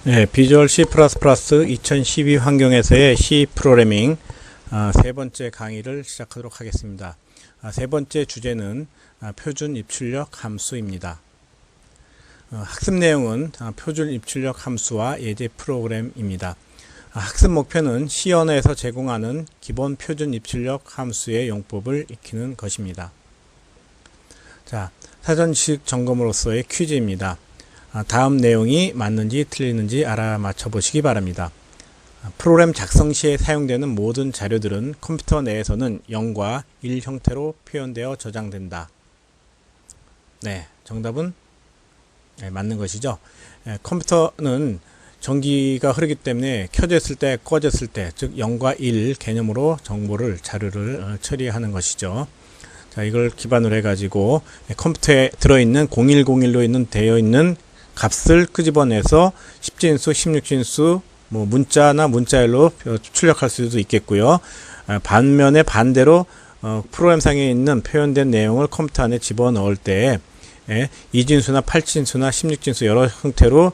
네, 비주얼 C++ 2012 환경에서의 C 프로그래밍 세 번째 강의를 시작하도록 하겠습니다. 세 번째 주제는 표준 입출력 함수입니다. 학습 내용은 표준 입출력 함수와 예제 프로그램입니다. 학습 목표는 C 언어에서 제공하는 기본 표준 입출력 함수의 용법을 익히는 것입니다. 자, 사전 지식 점검으로서의 퀴즈입니다. 다음 내용이 맞는지 틀리는지 알아맞혀 보시기 바랍니다. 프로그램 작성 시에 사용되는 모든 자료들은 컴퓨터 내에서는 0과 1 형태로 표현되어 저장된다. 네, 정답은 맞는 것이죠. 컴퓨터는 전기가 흐르기 때문에 켜졌을 때, 꺼졌을 때, 즉 0과 1 개념으로 자료를 처리하는 것이죠. 자, 이걸 기반으로 해가지고 컴퓨터에 들어있는 0101로 되어 있는 값을 끄집어내서 10진수, 16진수, 문자나 문자열로 출력할 수도 있겠고요. 반면에 반대로 프로그램상에 있는 표현된 내용을 컴퓨터 안에 집어넣을 때 2진수나 8진수나 16진수 여러 형태로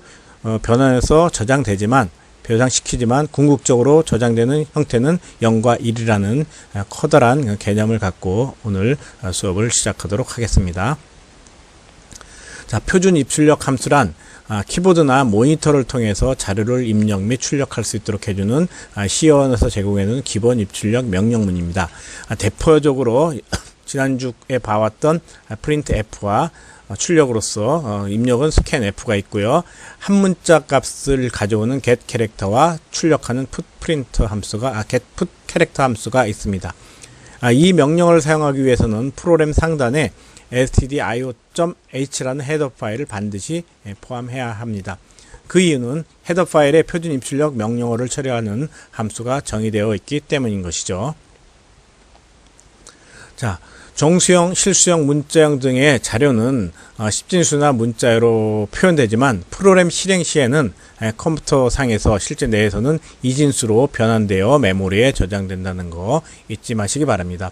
변환해서 저장시키지만 궁극적으로 저장되는 형태는 0과 1이라는 커다란 개념을 갖고 오늘 수업을 시작하도록 하겠습니다. 자, 표준 입출력 함수란 키보드나 모니터를 통해서 자료를 입력 및 출력할 수 있도록 해주는 C 언어에서 제공해주는 기본 입출력 명령문입니다. 대표적으로 지난주에 봐왔던 프린트 F와 출력으로서 입력은 스캔 F가 있고요. 한 문자 값을 가져오는 get 캐릭터와 출력하는 put 캐릭터 함수가 있습니다. 이 명령을 사용하기 위해서는 프로그램 상단에 stdio.h라는 헤더 파일을 반드시 포함해야 합니다. 그 이유는 헤더 파일에 표준 입출력 명령어를 처리하는 함수가 정의되어 있기 때문인 것이죠. 자, 정수형, 실수형, 문자형 등의 자료는 10진수나 문자로 표현되지만 프로그램 실행 시에는 컴퓨터 상에서 실제 내에서는 2진수로 변환되어 메모리에 저장된다는 거 잊지 마시기 바랍니다.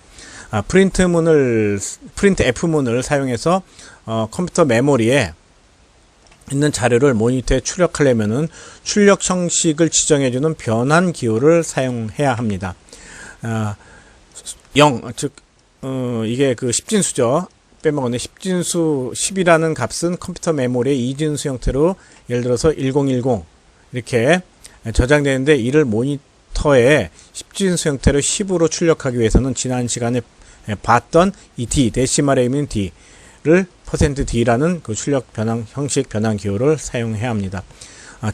프린트 F문을 사용해서 컴퓨터 메모리에 있는 자료를 모니터에 출력하려면은 출력 형식을 지정해주는 변환 기호를 사용해야 합니다. 0, 즉 이게 그 10진수죠. 빼먹었네. 10진수 10이라는 값은 컴퓨터 메모리에 2진수 형태로 예를 들어서 1010 이렇게 저장되는데 이를 모니터에 10진수 형태로 10으로 출력하기 위해서는 지난 시간에 봤던 이 D, 데시말에 있는 D를 %D라는 그 출력 형식 변환 기호를 사용해야 합니다.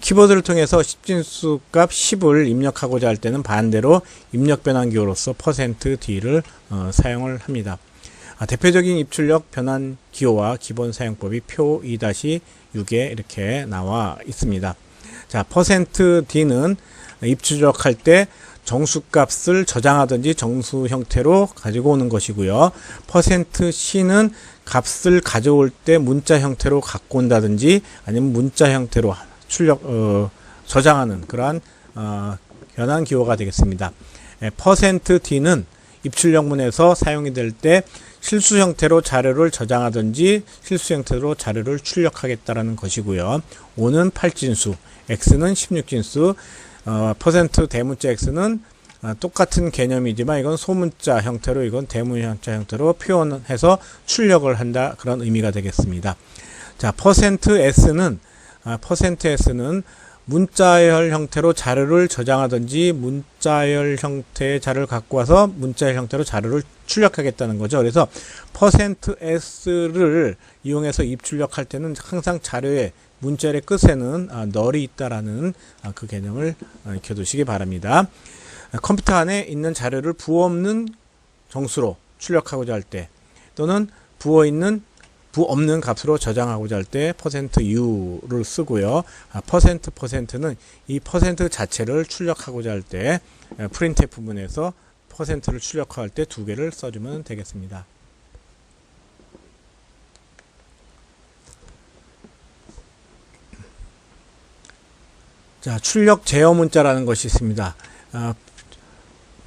키보드를 통해서 10진수 값 10을 입력하고자 할 때는 반대로 입력 변환 기호로서 %D를 사용을 합니다. 대표적인 입출력 변환 기호와 기본 사용법이 표 2-6에 이렇게 나와 있습니다. 자, %D는 입출력할 때 정수값을 저장하든지 정수 형태로 가지고 오는 것이고요. %C는 값을 가져올 때 문자 형태로 갖고 온다든지 아니면 문자 형태로 저장하는 그러한 변환 기호가 되겠습니다. %D는 입출력문에서 사용이 될 때 실수 형태로 자료를 저장하든지 실수 형태로 자료를 출력하겠다라는 것이고요. 5는 8진수, X는 16진수, %대문자 X는 똑같은 개념이지만 이건 소문자 형태로 이건 대문자 형태로 표현해서 출력을 한다 그런 의미가 되겠습니다. 자, %S는 문자열 형태로 자료를 저장하든지 문자열 형태의 자료를 갖고 와서 문자열 형태로 자료를 출력하겠다는 거죠. 그래서 %S를 이용해서 입출력할 때는 항상 자료의 문자열의 끝에는 널이 있다라는 그 개념을 익혀두시기 바랍니다. 컴퓨터 안에 있는 자료를 부호 없는 정수로 출력하고자 할 때 또는 부호 없는 값으로 저장하고자 할 때 %u를 쓰고요. %는 이 % 자체를 출력하고자 할 때 printf 부분에서 %를 출력할 때 두 개를 써주면 되겠습니다. 자, 출력 제어 문자라는 것이 있습니다.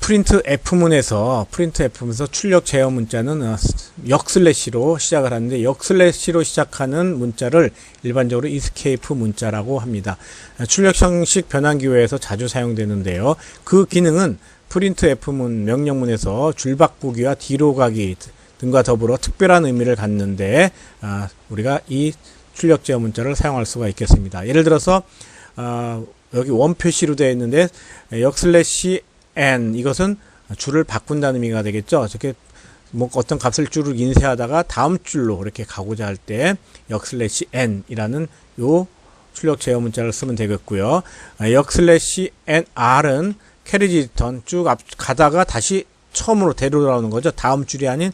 프린트 F문에서 출력 제어 문자는 역슬래시로 시작을 하는데, 역슬래시로 시작하는 문자를 일반적으로 이스케이프 문자라고 합니다. 출력 형식 변환 기호에서 자주 사용되는데요. 그 기능은 프린트 F문 명령문에서 줄 바꾸기와 뒤로 가기 등과 더불어 특별한 의미를 갖는데 우리가 이 출력 제어 문자를 사용할 수가 있겠습니다. 예를 들어서 여기 원 표시로 되어 있는데 역슬래시 n, 이것은 줄을 바꾼다는 의미가 되겠죠. 이렇게 뭐 어떤 값을 줄을 인쇄하다가 다음 줄로 이렇게 가고자 할 때 역슬래시 n 이라는 요 출력 제어 문자를 쓰면 되겠고요. 역슬래시 nr은 캐리지 리턴, 쭉 가다가 다시 처음으로 되돌아오는 거죠. 다음 줄이 아닌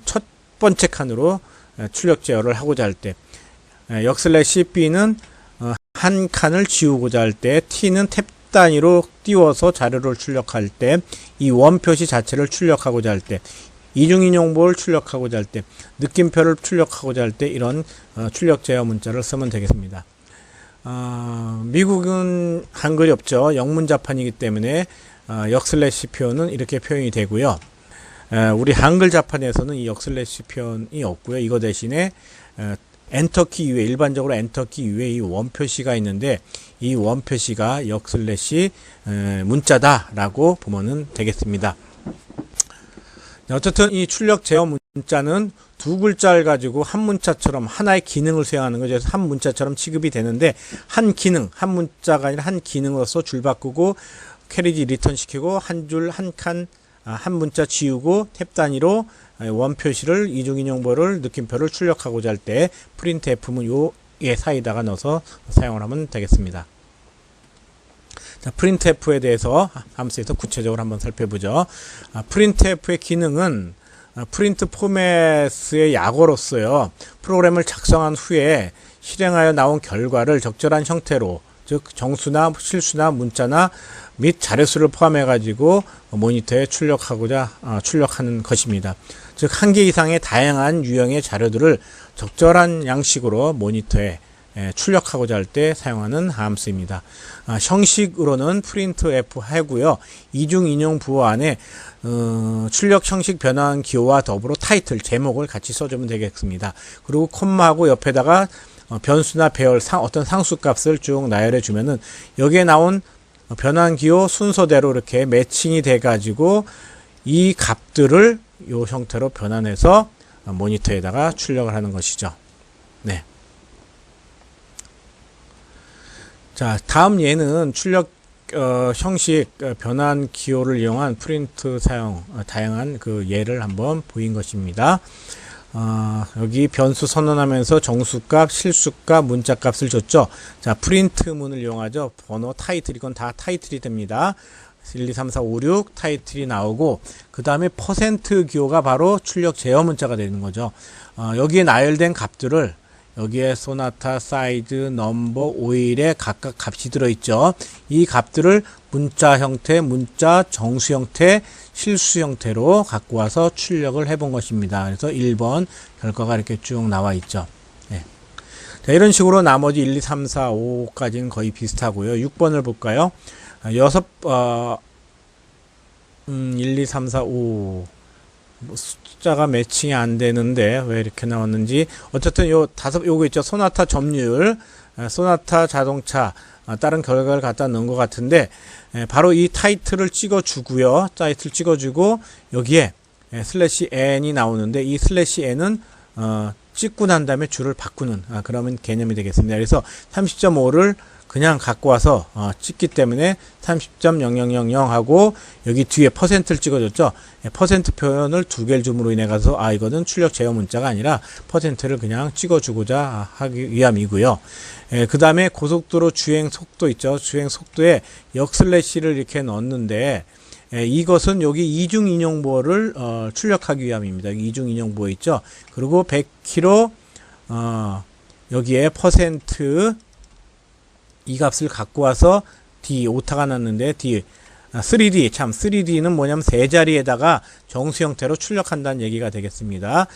첫 번째 칸으로 출력 제어를 하고자 할 때, 역슬래시 b는 한 칸을 지우고자 할 때, t는 탭 단위로 띄워서 자료를 출력할 때, 이 원 표시 자체를 출력하고자 할 때, 이중인용보를 출력하고자 할 때, 느낌표를 출력하고자 할 때 이런 출력 제어 문자를 쓰면 되겠습니다. 미국은 한글이 없죠. 영문자판이기 때문에 역슬래시 표현은 이렇게 표현이 되고요. 우리 한글 자판에서는 이 역슬래시 표현이 없고요. 이거 대신에 엔터키 위에, 일반적으로 엔터키 위에 이 원 표시가 있는데, 이 원 표시가 역슬래시 문자다라고 보면 되겠습니다. 어쨌든 이 출력 제어 문자는 두 글자를 가지고 한 문자처럼 하나의 기능을 수행하는 거죠. 그래서 한 문자처럼 취급이 되는데, 한 기능, 한 문자가 아니라 한 기능으로서 줄 바꾸고 캐리지 리턴 시키고 한 줄, 한 칸, 한 문자 지우고 탭 단위로 원 표시를, 이중인용보를, 느낌표를 출력하고자 할 때 프린트 F문 요에 사이다가 넣어서 사용을 하면 되겠습니다. 자, 프린트 F에 대해서 함수에서 구체적으로 한번 살펴보죠. 프린트 F의 기능은 프린트 포맷의 약어로서요, 프로그램을 작성한 후에 실행하여 나온 결과를 적절한 형태로, 즉 정수나 실수나 문자나 및 자료수를 포함해 가지고 모니터에 출력하는 것입니다. 즉 한 개 이상의 다양한 유형의 자료들을 적절한 양식으로 모니터에 출력하고자 할 때 사용하는 함수입니다. 형식으로는 프린트 F 하고요. 이중 인용 부호 안에 출력 형식 변환 기호와 더불어 타이틀, 제목을 같이 써주면 되겠습니다. 그리고 콤마하고 옆에다가 변수나 배열, 어떤 상수값을 쭉 나열해 주면은 여기에 나온 변환 기호 순서대로 이렇게 매칭이 돼 가지고 이 값들을 이 형태로 변환해서 모니터에다가 출력을 하는 것이죠. 네. 자, 다음 예는 출력 형식 변환 기호를 이용한 프린트 사용, 다양한 그 예를 한번 보인 것입니다. 여기 변수 선언하면서 정수값, 실수값, 문자값을 줬죠. 자, 프린트문을 이용하죠. 번호, 타이틀, 이건 다 타이틀이 됩니다. 1, 2, 3, 4, 5, 6 타이틀이 나오고, 그 다음에 퍼센트 기호가 바로 출력 제어 문자가 되는 거죠. 여기에 나열된 값들을, 여기에 소나타, 사이즈, 넘버, 오일에 각각 값이 들어있죠. 이 값들을 문자 형태, 문자 정수 형태, 실수 형태로 갖고 와서 출력을 해본 것입니다. 그래서 1번 결과가 이렇게 쭉 나와 있죠. 네. 자, 이런 식으로 나머지 1, 2, 3, 4, 5까지는 거의 비슷하고요. 6번을 볼까요? 1, 2, 3, 4, 5. 숫자가 매칭이 안 되는데 왜 이렇게 나왔는지, 어쨌든 요거 있죠. 소나타 점유율, 소나타 자동차, 다른 결과를 갖다 넣은 것 같은데, 바로 이 타이틀을 찍어주고요. 타이틀 찍어주고 여기에 슬래시 n이 나오는데, 이 슬래시 n은 찍고 난 다음에 줄을 바꾸는 그러면 개념이 되겠습니다. 그래서 30.5를 그냥 갖고 와서 찍기 때문에 30.0000 하고 여기 뒤에 퍼센트를 찍어줬죠. 퍼센트 표현을 두 개를 줌으로 인해 가서 이거는 출력 제어 문자가 아니라 퍼센트를 그냥 찍어주고자 하기 위함이고요. 그 다음에 고속도로 주행 속도 있죠. 주행 속도에 역슬래시를 이렇게 넣었는데, 이것은 여기 이중 인용보를 출력하기 위함입니다. 이중 인용보 있죠. 그리고 100km 여기에 퍼센트 이 값을 갖고 와서 D 오타가 났는데 D 3D, 3D는 뭐냐면 세 자리에다가 정수 형태로 출력한다는 얘기가 되겠습니다.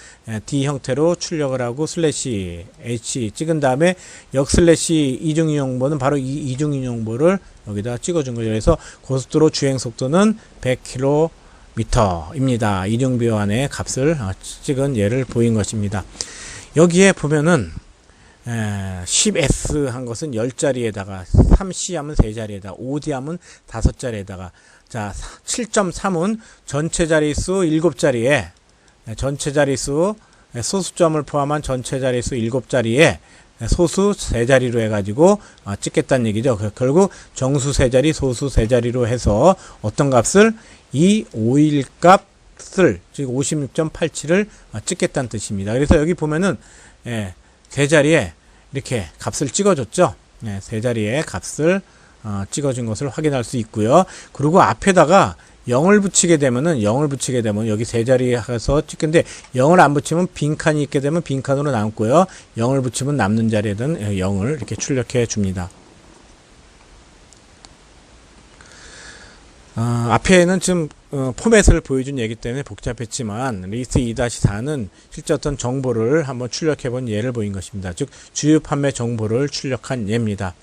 D 형태로 출력을 하고 슬래시 H 찍은 다음에 역슬래시 이중인용보는 바로 이 이중인용보를 여기다 찍어준 거죠. 그래서 고속도로 주행 속도는 100km입니다. 이중비호환의 값을 찍은 예를 보인 것입니다. 여기에 보면은 10S 한 것은 10자리에다가 3C 하면 3자리에다가 5D 하면 5자리에다가 자 7.3은 전체 자릿수 7자리에 전체 자릿수 소수점을 포함한 전체 자릿수 7자리에 소수 3자리로 해가지고 찍겠다는 얘기죠. 결국 정수 3자리 소수 3자리로 해서 어떤 값을 이 5일 값을 즉 56.87을 찍겠다는 뜻입니다. 그래서 여기 보면은 세 자리에 이렇게 값을 찍어줬죠. 세 자리에 값을 찍어준 것을 확인할 수 있고요. 그리고 앞에다가 0을 붙이게 되면은 여기 세 자리에서 찍는데 0을 안 붙이면 빈칸이 있게 되면 빈칸으로 남고요. 0을 붙이면 남는 자리에는 0을 이렇게 출력해 줍니다. 앞에는 지금 포맷을 보여준 얘기 때문에 복잡했지만 리스트 2-4는 실제 어떤 정보를 한번 출력해 본 예를 보인 것입니다. 즉 주요 판매 정보를 출력한 예입니다.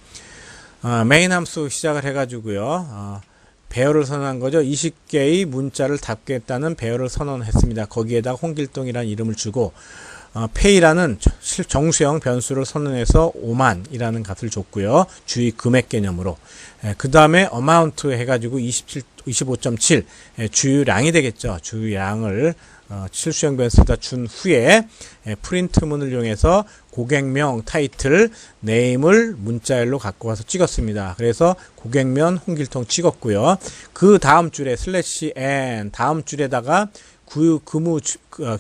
메인 함수 시작을 해가지고요. 배열을 선언한 거죠. 20개의 문자를 답겠다는 배열을 선언했습니다. 거기에다가 홍길동이라는 이름을 주고 페이라는 정수형 변수를 선언해서 5만이라는 값을 줬고요. 주의 금액 개념으로. 그 다음에 amount 해가지고 25.7 주유량이 되겠죠. 주유량을 실수형 변수에다 준 후에 프린트문을 이용해서 고객명 타이틀 네임을 문자열로 갖고 와서 찍었습니다. 그래서 고객명 홍길동 찍었고요. 그 다음 줄에 슬래시 n 다음 줄에다가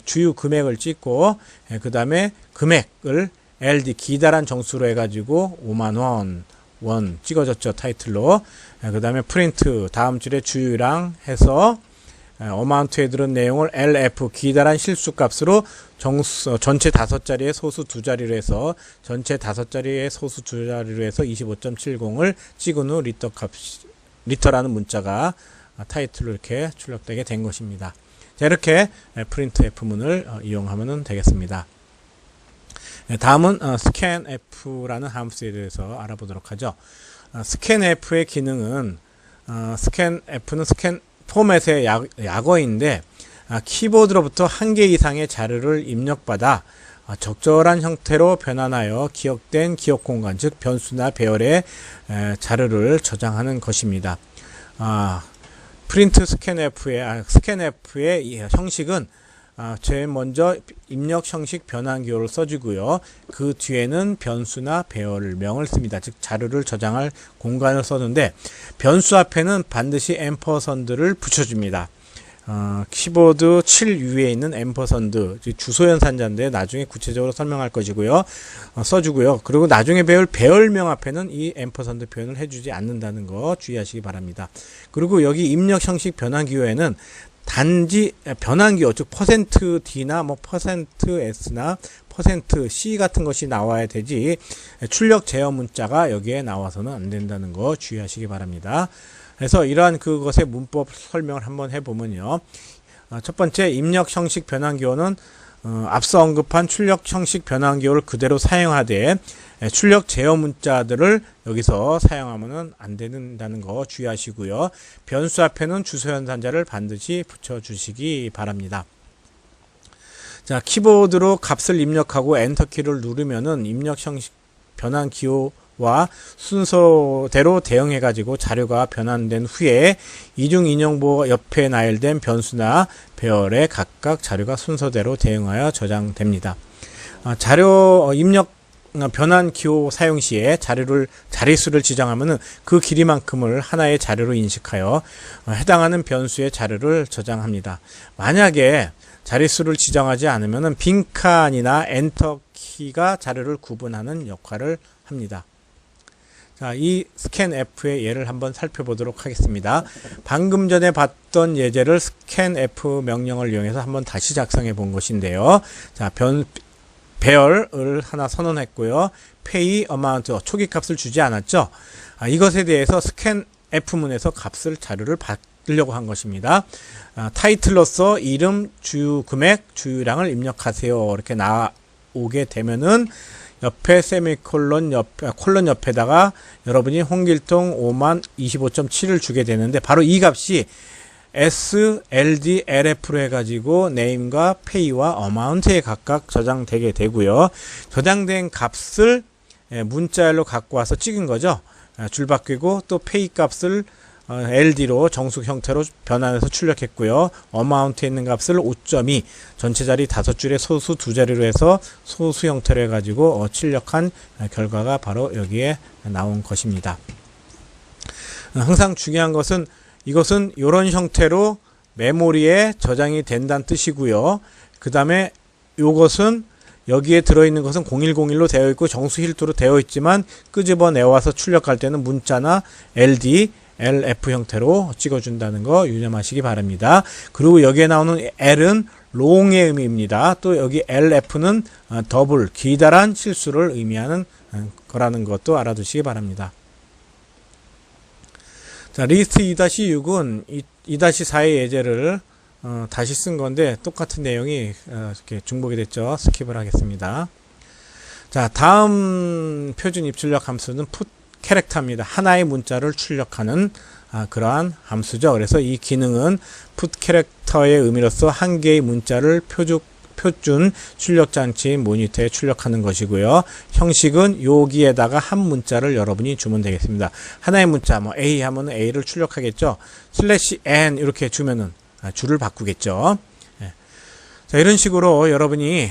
주유 금액을 찍고 그 다음에 금액을 LD 기다란 정수로 해가지고 5만원 원 찍어줬죠. 타이틀로. 그 다음에 프린트 다음 줄에 주유량 해서 어마운트에 들은 내용을 LF 기다란 실수값으로 전체 5자리에 소수 2자리로 해서 전체 5자리에 소수 2자리로 해서 25.70을 찍은 후 리터라는 문자가 타이틀로 이렇게 출력되게 된 것입니다. 자, 이렇게 프린트 F문을 이용하면 되겠습니다. 다음은 scanf라는 함수에 대해서 알아보도록 하죠. scanf의 기능은 scanf는 스캔 포맷의 약어인데 키보드로부터 1개 이상의 자료를 입력받아 적절한 형태로 변환하여 기억된 기억 공간 즉 변수나 배열의 자료를 저장하는 것입니다. 프린트 스캔f의 형식은 제일 먼저 입력 형식 변환 기호를 써주고요. 그 뒤에는 변수나 배열명을 씁니다. 즉 자료를 저장할 공간을 써는데 변수 앞에는 반드시 앰퍼선드를 붙여줍니다. 키보드 7 위에 있는 앰퍼선드 주소 연산자인데 나중에 구체적으로 설명할 것이고요. 써주고요. 그리고 나중에 배울 배열명 앞에는 이 앰퍼선드 표현을 해주지 않는다는 거 주의하시기 바랍니다. 그리고 여기 입력 형식 변환 기호에는 단지 변환 기호 즉 %d나 뭐 %s나 %c 같은 것이 나와야 되지 출력 제어 문자가 여기에 나와서는 안 된다는 거 주의하시기 바랍니다. 그래서 이러한 그것의 문법 설명을 한번 해보면요. 첫 번째 입력 형식 변환 기호는 앞서 언급한 출력 형식 변환 기호를 그대로 사용하되 출력 제어 문자들을 여기서 사용하면 안 된다는 거 주의하시고요. 변수 앞에는 주소 연산자를 반드시 붙여주시기 바랍니다. 자, 키보드로 값을 입력하고 엔터키를 누르면은 입력 형식 변환 기호와 순서대로 대응해 가지고 자료가 변환된 후에 이중 인용보 옆에 나열된 변수나 배열에 각각 자료가 순서대로 대응하여 저장됩니다. 자료 입력 변환 기호 사용 시에 자릿수를 지정하면은 그 길이만큼을 하나의 자료로 인식하여 해당하는 변수의 자료를 저장합니다. 만약에 자릿수를 지정하지 않으면은 빈칸이나 엔터 키가 자료를 구분하는 역할을 합니다. 자, 이 scanf의 예를 한번 살펴보도록 하겠습니다. 방금 전에 봤던 예제를 scanf 명령을 이용해서 한번 다시 작성해 본 것인데요. 자, 배열을 하나 선언했고요. pay amount 초기 값을 주지 않았죠. 이것에 대해서 F문에서 값을 자료를 받으려고 한 것입니다. 타이틀로서 이름, 주유 금액, 주유량을 입력하세요. 이렇게 나오게 되면은 옆에 세미콜론 콜론 옆에다가 여러분이 홍길동 5만 25.7을 주게 되는데 바로 이 값이 S, LD, LF로 해가지고 네임과 페이와 어마운트에 각각 저장되게 되고요. 저장된 값을 문자열로 갖고 와서 찍은 거죠. 줄 바뀌고 또 페이 값을 LD로 정수 형태로 변환해서 출력했고요. 어마운트에 있는 값을 5.2 전체 자리 5줄에 소수 2자리로 해서 소수 형태로 해가지고 출력한 결과가 바로 여기에 나온 것입니다. 항상 중요한 것은 이것은 이런 형태로 메모리에 저장이 된다는 뜻이고요. 그 다음에 이것은 여기에 들어있는 것은 0101로 되어 있고 정수 hilt로 되어 있지만 끄집어내와서 출력할 때는 문자나 LD, LF 형태로 찍어준다는 거 유념하시기 바랍니다. 그리고 여기에 나오는 L은 롱의 의미입니다. 또 여기 LF는 더블, 기다란 실수를 의미하는 거라는 것도 알아두시기 바랍니다. 자, 리스트 2-6은 2-4의 예제를 다시 쓴 건데 똑같은 내용이 이렇게 중복이 됐죠. 스킵을 하겠습니다. 자, 다음 표준 입출력 함수는 put 캐릭터입니다. 하나의 문자를 출력하는 그러한 함수죠. 그래서 이 기능은 put 캐릭터의 의미로서 한 개의 문자를 표준 출력 장치 모니터에 출력하는 것이고요. 형식은 여기에다가 한 문자를 여러분이 주면 되겠습니다. 하나의 문자, 뭐 A 하면 A를 출력하겠죠. /n 이렇게 주면은 줄을 바꾸겠죠. 자, 이런 식으로 여러분이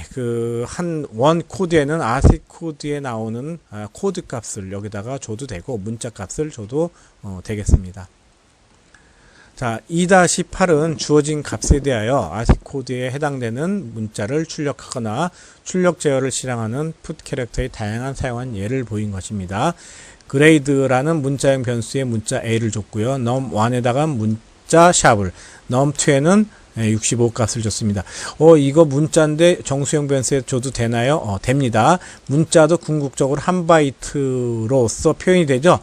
원 코드에는 ASCII 코드에 나오는 코드 값을 여기다가 줘도 되고 문자 값을 줘도 되겠습니다. 자, 2-8은 주어진 값에 대하여 ASCII 코드에 해당되는 문자를 출력하거나 출력 제어를 실행하는 put 캐릭터의 다양한 사용한 예를 보인 것입니다. grade라는 문자형 변수에 문자 a를 줬고요. num1에다가 문자 샵을, num2에는 65 값을 줬습니다. 이거 문자인데 정수형 변수에 줘도 되나요? 됩니다. 문자도 궁극적으로 한 바이트로서 표현이 되죠.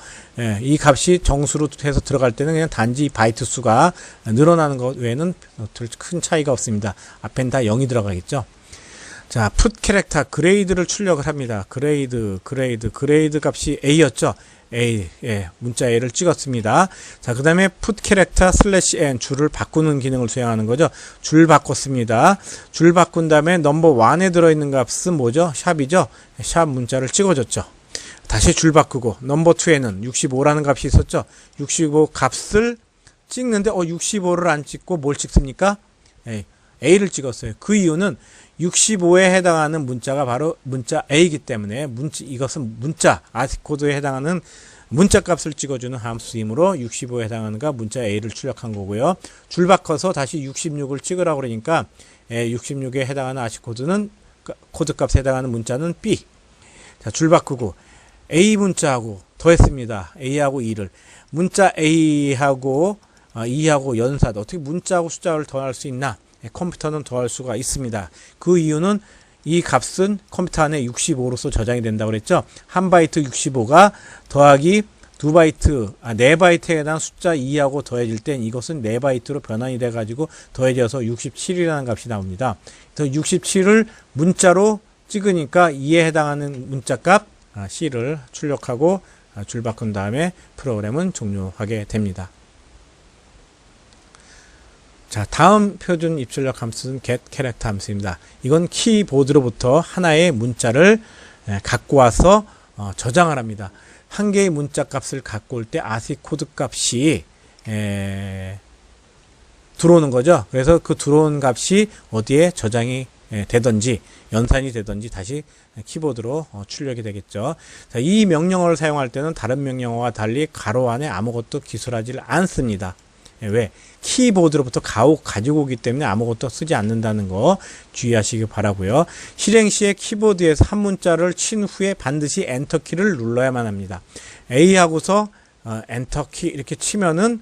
이 값이 정수로 해서 들어갈 때는 그냥 단지 바이트 수가 늘어나는 것 외에는 큰 차이가 없습니다. 앞엔 다 0이 들어가겠죠. 자, put 캐릭터 그레이드를 출력을 합니다. 그레이드 값이 A였죠. A, 문자 A를 찍었습니다. 자, 그 다음에 put 캐릭터 /n 줄을 바꾸는 기능을 수행하는 거죠. 줄 바꿨습니다. 줄 바꾼 다음에 넘버 1에 들어있는 값은 뭐죠? 샵이죠. 샵 문자를 찍어줬죠. 다시 줄 바꾸고 넘버 2에는 65라는 값이 있었죠. 65 값을 찍는데 65를 안 찍고 뭘 찍습니까? A를 찍었어요. 그 이유는 65에 해당하는 문자가 바로 문자 A이기 때문에 이것은 문자 ASCII 코드에 해당하는 문자 값을 찍어주는 함수이므로 65에 해당하는 문자 A를 출력한 거고요. 줄 바꿔서 다시 66을 찍으라고 그러니까 66에 해당하는 ASCII 코드는 코드 값에 해당하는 문자는 B. 자, 줄 바꾸고 A 문자하고 더했습니다. A하고 2를 문자 A하고 2하고 연산 어떻게 문자하고 숫자를 더할 수 있나? 컴퓨터는 더할 수가 있습니다. 그 이유는 이 값은 컴퓨터 안에 65로서 저장이 된다고 그랬죠. 한 바이트 65가 더하기 4바이트에 해당 숫자 2하고 더해질 땐 이것은 4바이트로 변환이 돼 가지고 더해져서 67이라는 값이 나옵니다. 그래서 67을 문자로 찍으니까 2에 해당하는 문자 값 C를 출력하고 줄 바꾼 다음에 프로그램은 종료하게 됩니다. 자, 다음 표준 입출력 함수는 get 캐릭터 함수입니다. 이건 키보드로부터 하나의 문자를 갖고 와서 저장을 합니다. 한 개의 문자 값을 갖고 올 때 ASCII 코드 값이 들어오는 거죠. 그래서 그 들어온 값이 어디에 저장이 되든지 연산이 되든지 다시 키보드로 출력이 되겠죠. 자, 이 명령어를 사용할 때는 다른 명령어와 달리 가로 안에 아무것도 기술하지 않습니다. 왜? 키보드로부터 가지고 오기 때문에 아무것도 쓰지 않는다는 거 주의하시기 바라고요. 실행 시에 키보드에서 한 문자를 친 후에 반드시 엔터키를 눌러야만 합니다. A 하고서 엔터키 이렇게 치면은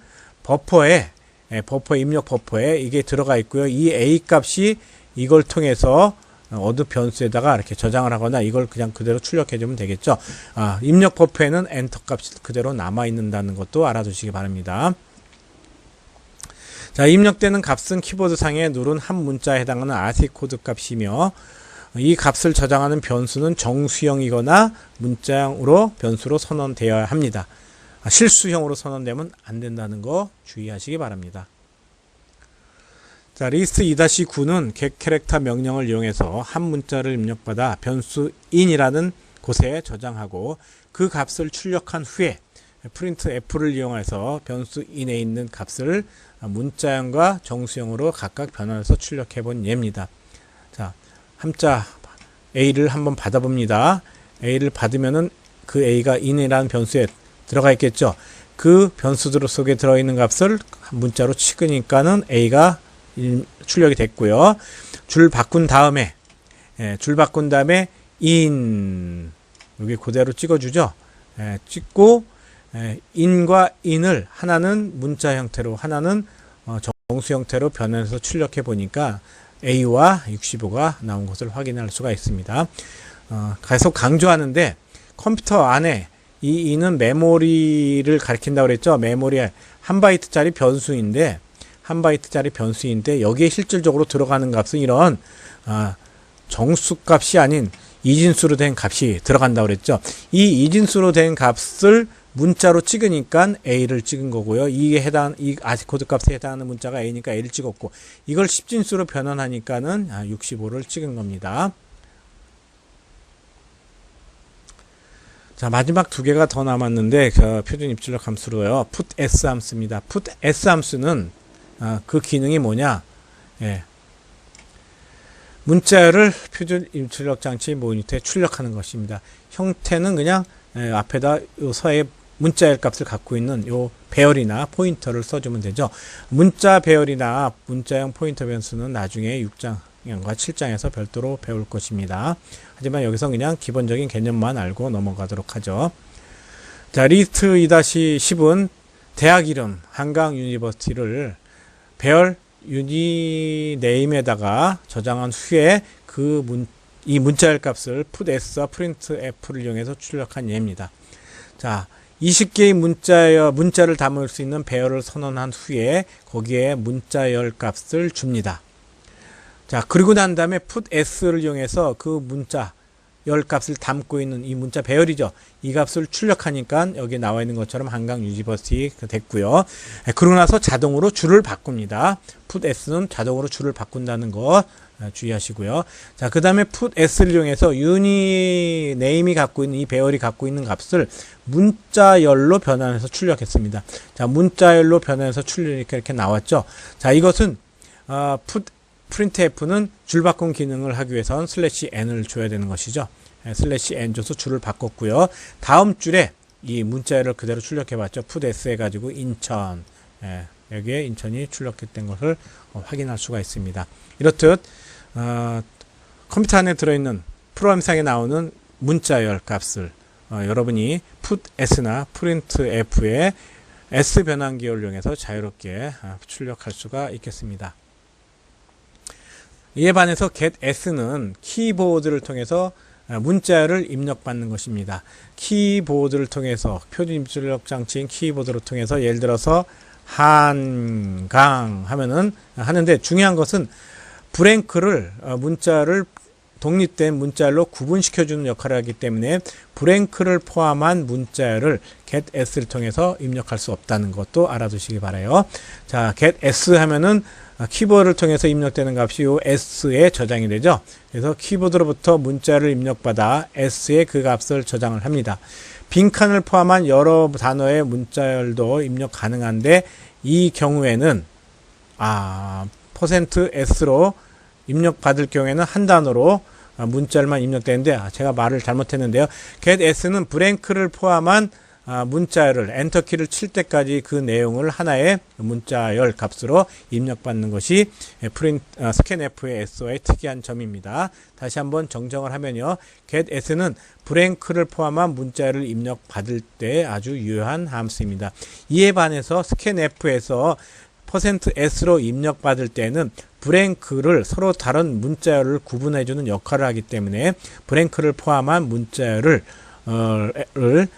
입력 버퍼에 이게 들어가 있고요. 이 A 값이 이걸 통해서 어드 변수에다가 이렇게 저장을 하거나 이걸 그냥 그대로 출력해 주면 되겠죠. 입력 버프에는 엔터 값이 그대로 남아 있는다는 것도 알아두시기 바랍니다. 자, 입력되는 값은 키보드 상에 누른 한 문자에 해당하는 ASCII 코드 값이며 이 값을 저장하는 변수는 정수형이거나 문자형으로 변수로 선언되어야 합니다. 실수형으로 선언되면 안 된다는 거 주의하시기 바랍니다. 자, 리스트 2-9는 get 캐릭터 명령을 이용해서 한 문자를 입력받아 변수 in이라는 곳에 저장하고 그 값을 출력한 후에 printf를 이용해서 변수 in에 있는 값을 문자형과 정수형으로 각각 변환해서 출력해 본 예입니다. 자, 함자 a를 한번 받아봅니다. a를 받으면은 그 a가 in이라는 변수에 들어가 있겠죠. 그 변수들 속에 들어있는 값을 문자로 찍으니까는 a가 출력이 됐고요. 줄 바꾼 다음에 in 여기 그대로 찍어주죠. 찍고 in과 in을 하나는 문자 형태로 하나는 정수 형태로 변환해서 출력해 보니까 A와 65가 나온 것을 확인할 수가 있습니다. 계속 강조하는데 컴퓨터 안에 이 in은 메모리를 가리킨다고 그랬죠. 메모리에 한 바이트짜리 변수인데 여기에 실질적으로 들어가는 값은 이런 정수 값이 아닌 이진수로 된 값이 들어간다고 그랬죠. 이 이진수로 된 값을 문자로 찍으니까 A를 찍은 거고요. 이 ASCII 코드 값에 해당하는 문자가 A니까 A를 찍었고, 이걸 10진수로 변환하니까는 65를 찍은 겁니다. 자, 마지막 두 개가 더 남았는데, 표준 입출력 함수로요. putS 함수입니다. putS 함수는, 그 기능이 뭐냐? 문자열을 표준 입출력 장치 모니터에 출력하는 것입니다. 형태는 그냥, 앞에다 요 서에 문자열 값을 갖고 있는 요 배열이나 포인터를 써주면 되죠. 문자 배열이나 문자형 포인터 변수는 나중에 6장과 7장에서 별도로 배울 것입니다. 하지만 여기서 그냥 기본적인 개념만 알고 넘어가도록 하죠. 자, 리스트 2-10은 대학 이름 한강 유니버시티를 배열 유니네임에다가 저장한 후에 이 문자열 값을 putS와 printf를 이용해서 출력한 예입니다. 자, 20개의 문자를 담을 수 있는 배열을 선언한 후에 거기에 문자열 값을 줍니다. 자, 그리고 난 다음에 putS를 이용해서 그 문자열 값을 담고 있는 이 문자 배열이죠. 이 값을 출력하니까 여기 나와 있는 것처럼 한강 유니버시티 됐고요. 그러고 나서 자동으로 줄을 바꿉니다. putS는 자동으로 줄을 바꾼다는 거 주의하시고요. 자, 그 다음에 putS를 이용해서 유니네임이 갖고 있는 이 배열이 갖고 있는 값을 문자열로 변환해서 출력했습니다. 자, 문자열로 변환해서 출력이 이렇게 나왔죠. 자, 이것은 printf는 줄 바꾼 기능을 하기 위해서는 /n을 줘야 되는 것이죠. /n 줘서 줄을 바꿨고요. 다음 줄에 이 문자열을 그대로 출력해 봤죠. putS 해가지고 인천, 여기에 인천이 출력된 것을 확인할 수가 있습니다. 이렇듯 컴퓨터 안에 들어있는 프로그램상에 나오는 문자열 값을 여러분이 putS나 printf의 S 변환 기호를 이용해서 자유롭게 출력할 수가 있겠습니다. 이에 반해서 getS는 키보드를 통해서 문자열을 입력받는 것입니다. 키보드를 통해서 표준 입출력 장치인 키보드를 통해서 예를 들어서 한강 하는데 중요한 것은 브랭크를 문자를 독립된 문자열로 구분시켜주는 역할을 하기 때문에 브랭크를 포함한 문자열을 getS를 통해서 입력할 수 없다는 것도 알아두시기 바라요. 자, getS 하면은 키보드를 통해서 입력되는 값이 요 S에 저장이 되죠. 그래서 키보드로부터 문자를 입력받아 S에 그 값을 저장을 합니다. 빈칸을 포함한 여러 단어의 문자열도 입력 가능한데 이 경우에는 %S로 입력받을 경우에는 한 단어로 문자열만 입력되는데 제가 말을 잘못했는데요. getS는 브랭크를 포함한 문자열을 엔터키를 칠 때까지 그 내용을 하나의 문자열 값으로 입력받는 것이 scanf의 S와의 특이한 점입니다. 다시 한번 정정을 하면요. getS는 브랭크를 포함한 문자열을 입력받을 때 아주 유효한 함수입니다. 이에 반해서 scanf에서 %s로 입력받을 때는 브랭크를 서로 다른 문자열을 구분해주는 역할을 하기 때문에 브랭크를 포함한 문자열을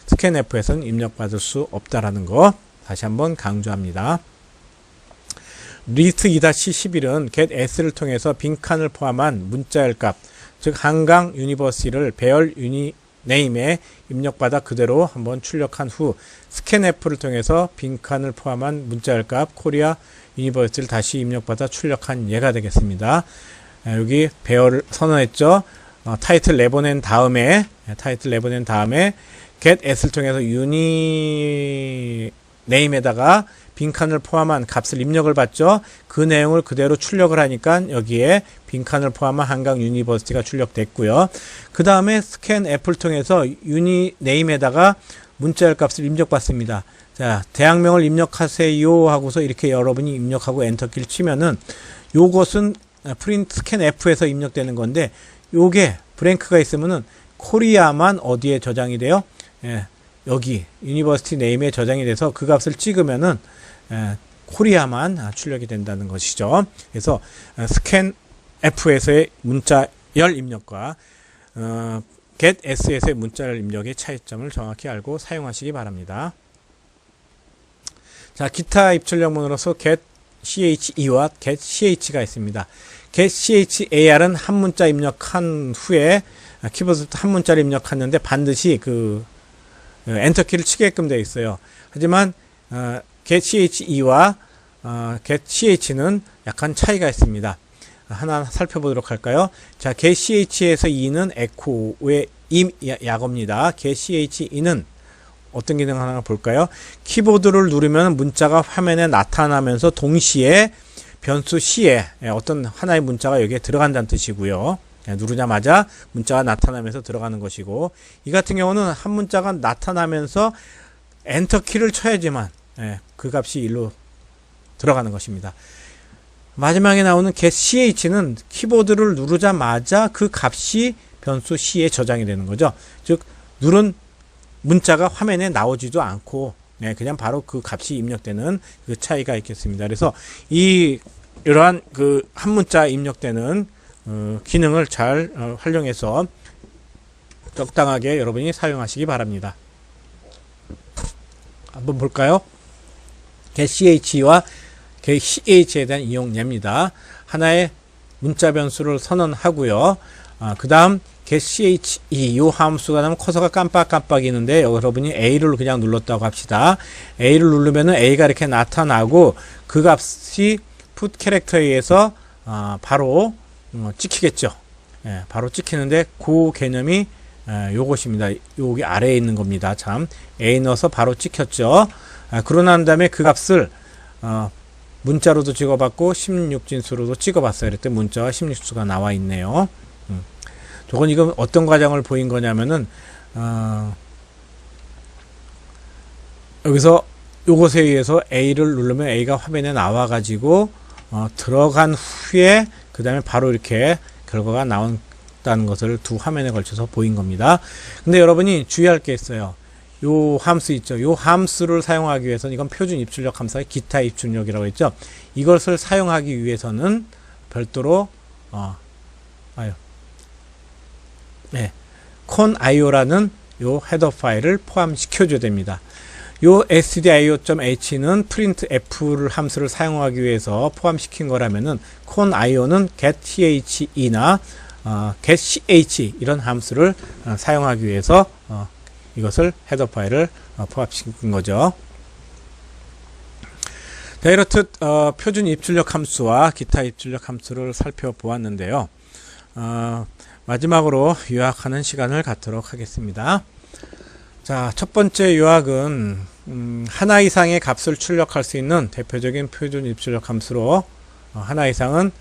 스캔F에서는 입력받을 수 없다라는 거 다시 한번 강조합니다. 리스트 2-11은 getS를 통해서 빈칸을 포함한 문자열 값, 즉 한강 유니버시티를 배열 유니네임에 입력받아 그대로 한번 출력한 후 스캔F를 통해서 빈칸을 포함한 문자열 값 코리아 유니버시티를 다시 입력받아 출력한 예가 되겠습니다. 여기 배열을 선언했죠. 타이틀 내보낸 다음에 getS를 통해서 유니네임에다가 빈칸을 포함한 값을 입력을 받죠. 그 내용을 그대로 출력을 하니까 여기에 빈칸을 포함한 한강 유니버시티가 출력됐고요. 그 다음에 스캔F를 통해서 유니네임에다가 문자열 값을 입력받습니다. 자, 대학명을 입력하세요 하고서 이렇게 여러분이 입력하고 엔터키를 치면은 요것은 프린트 스캔F에서 입력되는 건데 요게 브랭크가 있으면은 코리아만 어디에 저장이 돼요? 예, 여기 유니버시티 네임에 저장이 돼서 그 값을 찍으면은 코리아만 출력이 된다는 것이죠. 그래서 스캔F에서의 문자열 입력과 getS에서의 문자열 입력의 차이점을 정확히 알고 사용하시기 바랍니다. 자, 기타 입출력문으로서 getChe와 getCh가 있습니다. getChar은 한 문자 입력한 후에 키보드부터 한 문자를 입력하는데 반드시 엔터키를 치게끔 되어 있어요. 하지만 getChe와 getCh는 약간 차이가 있습니다. 하나 살펴보도록 할까요? 자, getCh에서 e는 echo의 약어입니다. getChe는 어떤 기능 하나 볼까요? 키보드를 누르면 문자가 화면에 나타나면서 동시에 변수 C에 어떤 하나의 문자가 여기에 들어간다는 뜻이고요. 누르자마자 문자가 나타나면서 들어가는 것이고, 이 같은 경우는 한 문자가 나타나면서 엔터키를 쳐야지만 그 값이 일로 들어가는 것입니다. 마지막에 나오는 getCh는 키보드를 누르자마자 그 값이 변수 C에 저장이 되는 거죠. 즉 누른 문자가 화면에 나오지도 않고 그냥 바로 그 값이 입력되는 그 차이가 있겠습니다. 그래서 이러한 그 한 문자 입력되는 기능을 잘 활용해서 적당하게 여러분이 사용하시기 바랍니다. 한번 볼까요? getCh와 getCh에 대한 이용 예입니다. 하나의 문자 변수를 선언하고요. 그 다음 getChe 이 함수가 나면 커서가 깜빡깜빡이는데 여러분이 A를 그냥 눌렀다고 합시다. A를 누르면은 A가 이렇게 나타나고 그 값이 put 캐릭터에 의해서 바로 찍히겠죠. 바로 찍히는데 그 개념이 요것입니다. 여기 아래에 있는 겁니다. 참 A 넣어서 바로 찍혔죠. 그러고 난 다음에 그 값을 문자로도 찍어봤고 16진수로도 찍어봤어요. 그때 문자와 16수가 나와 있네요. 저건 이건 어떤 과정을 보인 거냐면은 여기서 요것에 의해서 A를 누르면 A가 화면에 나와 가지고 들어간 후에 그 다음에 바로 이렇게 결과가 나온다는 것을 두 화면에 걸쳐서 보인 겁니다. 근데 여러분이 주의할 게 있어요. 요 함수 있죠. 요 함수를 사용하기 위해서는 이건 표준 입출력 함수의 기타 입출력이라고 했죠. 이것을 사용하기 위해서는 별도로 conio라는 요 헤더 파일을 포함시켜 줘야 됩니다. 요 stdio.h는 printf를 함수를 사용하기 위해서 포함시킨 거라면은 conio는 getche나 getch 이런 함수를 사용하기 위해서 이것을 헤더 파일을 포함시킨 거죠. 자, 이렇듯 표준 입출력 함수와 기타 입출력 함수를 살펴보았는데요. 마지막으로 요약하는 시간을 갖도록 하겠습니다. 자, 첫 번째 요약은 하나 이상의 값을 출력할 수 있는 대표적인 표준 입출력 함수로 하나 이상은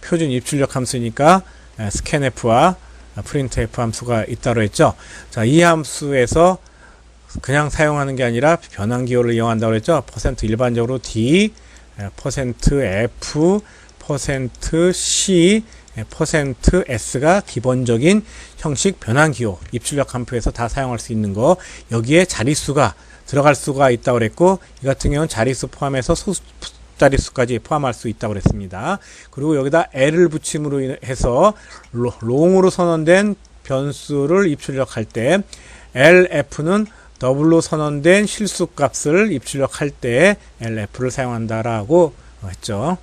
표준 입출력 함수니까 scanf와 printf 함수가 있다고 했죠. 자, 이 함수에서 그냥 사용하는 게 아니라 변환 기호를 이용한다고 했죠. 일반적으로 d, %f, %c, %s가 기본적인 형식 변환 기호, 입출력 함수에서 다 사용할 수 있는 거. 여기에 자릿수가 들어갈 수가 있다고 그랬고, 이 같은 경우는 자릿수 포함해서 자릿수까지 포함할 수 있다고 그랬습니다. 그리고 여기다 L을 붙임으로 해서 롱으로 선언된 변수를 입출력할 때 LF는 더블로 선언된 실수 값을 입출력할 때 LF를 사용한다라고 했죠.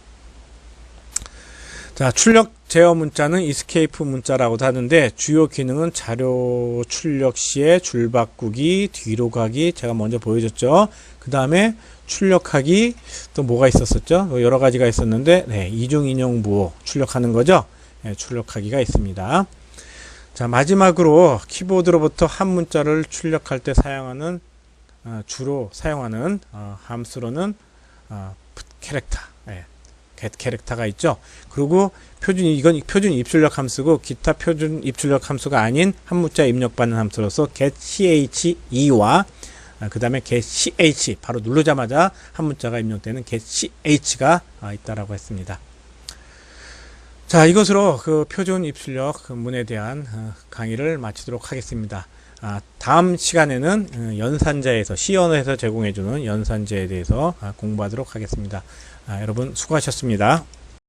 자, 출력 제어 문자는 escape 문자라고도 하는데 주요 기능은 자료 출력 시에 줄 바꾸기, 뒤로 가기 제가 먼저 보여줬죠. 그 다음에 출력하기 또 뭐가 있었었죠? 여러 가지가 있었는데 네, 이중 인용 부호 출력하는 거죠. 네, 출력하기가 있습니다. 자, 마지막으로 키보드로부터 한 문자를 출력할 때 사용하는 주로 사용하는 함수로는 캐릭터, get 캐릭터가 있죠. 그리고 이건 표준 입출력 함수고 기타 표준 입출력 함수가 아닌 한 문자 입력받는 함수로서 get che와 그 다음에 get ch 바로 누르자마자 한 문자가 입력되는 get ch가 있다라고 했습니다. 자, 이것으로 그 표준 입출력 문에 대한 강의를 마치도록 하겠습니다. 다음 시간에는 연산자에서 C 언어에서 제공해주는 연산자에 대해서 공부하도록 하겠습니다. 여러분 수고하셨습니다.